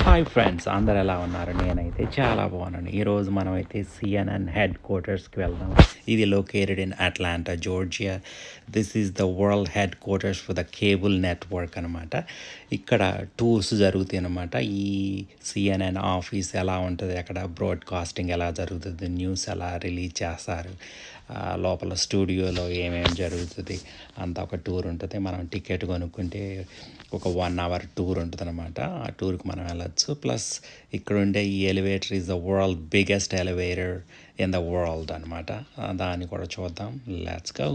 Hi friends, అందరు ఎలా ఉన్నారు? నేనైతే చాలా బాగున్నాను. ఈరోజు మనమైతే సిఎన్ఎన్ హెడ్ క్వార్టర్స్కి వెళ్దాం. ఇది located in Atlanta, Georgia. This is the world head quarters for the cable network అనమాట. ఇక్కడ టూర్స్ జరుగుతాయి అనమాట. ఈ సిఎన్ఎన్ ఆఫీస్ ఎలా ఉంటుంది, అక్కడ బ్రాడ్కాస్టింగ్ ఎలా జరుగుతుంది, న్యూస్ ఎలా రిలీజ్ చేస్తారు, లోపల స్టూడియోలో ఏమేమి జరుగుతుంది అంత ఒక టూర్ ఉంటుంది. మనం టికెట్ కొనుక్కుంటే ఒక 1 hour టూర్ ఉంటుంది అనమాట. ఆ టూర్కి మనం వెళ్ళచ్చు. ప్లస్ ఇక్కడ ఉండే ఈ elevator is the world biggest elevator in the world అనమాట. దాన్ని కూడా చూద్దాం. Let's go.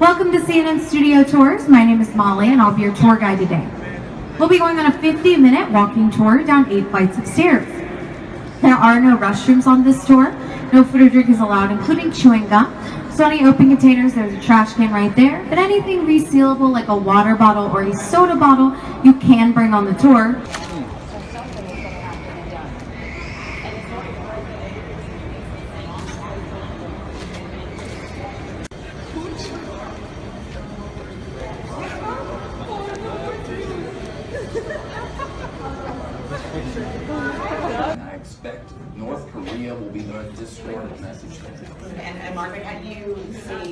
Welcome to CNN Studio Tours. My name is Molly and I'll be your tour guide today. We'll be going on a 50-minute walking tour down 8 flights of stairs. There are no restrooms on this tour. No food or drink is allowed, including chewing gum. So any open containers, there's a trash can right there. But anything resealable like a water bottle or a soda bottle, you can bring on the tour. I expect North Korea will be the distorted message. And Margaret, how do you see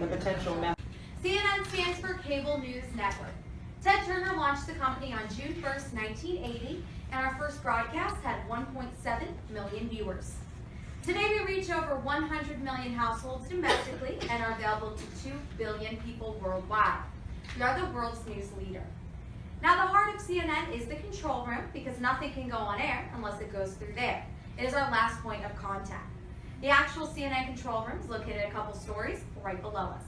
the potential message? CNN stands for Cable News Network. Ted Turner launched the company on June 1st, 1980, and our first broadcast had 1.7 million viewers. Today we reach over 100 million households domestically and are available to 2 billion people worldwide. We are the world's news leader. Now the heart of CNN is the control room because nothing can go on air unless it goes through there. It is our last point of contact. The actual CNN control room is located a couple stories right below us.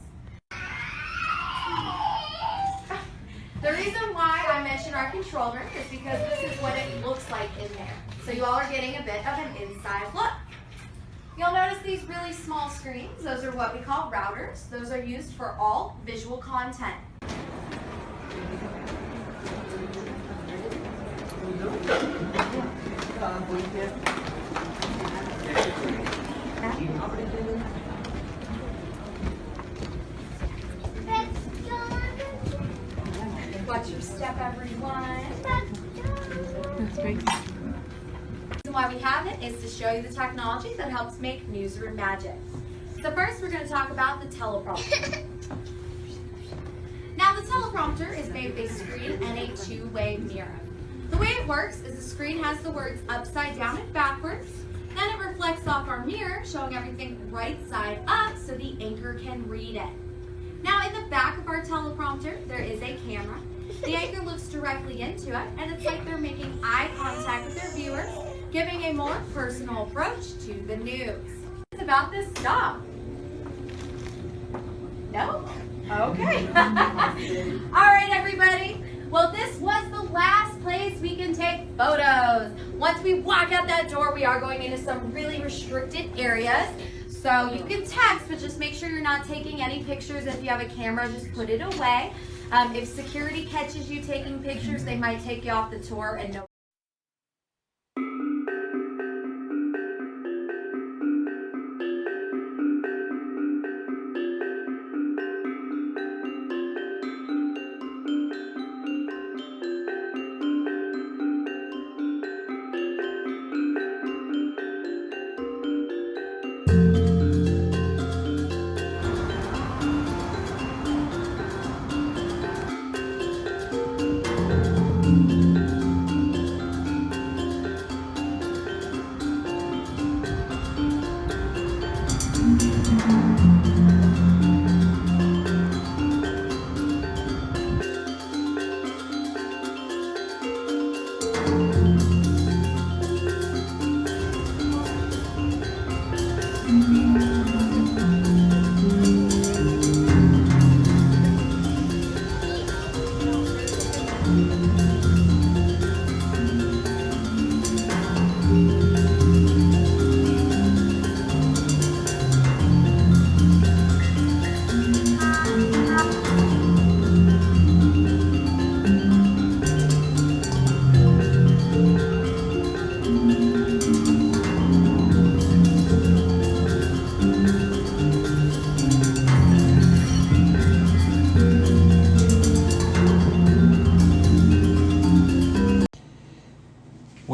The reason why I mention our control room is because this is what it looks like in there. So you all are getting a bit of an inside look. You'll notice these really small screens. Those are what we call routers. Those are used for all visual content. Watch your step, everyone. That's great. The reason why we have it is to show you the technology that helps make newsroom magic. So first we're going to talk about the teleprompter. Now the teleprompter is made with a screen and a two-way mirror. The way it works is the screen has the words upside down and backwards. Then it reflects off our mirror, showing everything right side up so the anchor can read it. Now in the back of our teleprompter, there is a camera. The anchor looks directly into it, and it's like they're making eye contact with their viewers, giving a more personal approach to the news. It's about this stop. No? Okay. All right, everybody. Well, this was the last place we can take photos. Once we walk out that door, we are going into some really restricted areas. So you can text, but just make sure you're not taking any pictures. If you have a camera, just put it away. If security catches you taking pictures, they might take you off the tour and no.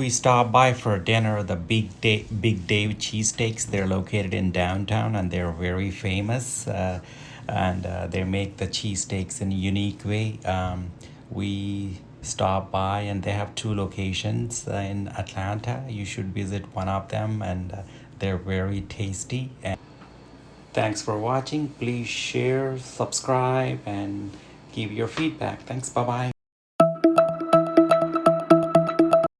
we stopped by for dinner. The Big Dave cheesesteaks. They're located in downtown and they're very famous. And they make the cheesesteaks in a unique way. We stopped by and they have 2 locations in Atlanta. You should visit one of them, and they're very tasty. And thanks for watching. Please share, subscribe, and give your feedback. Thanks. Bye bye.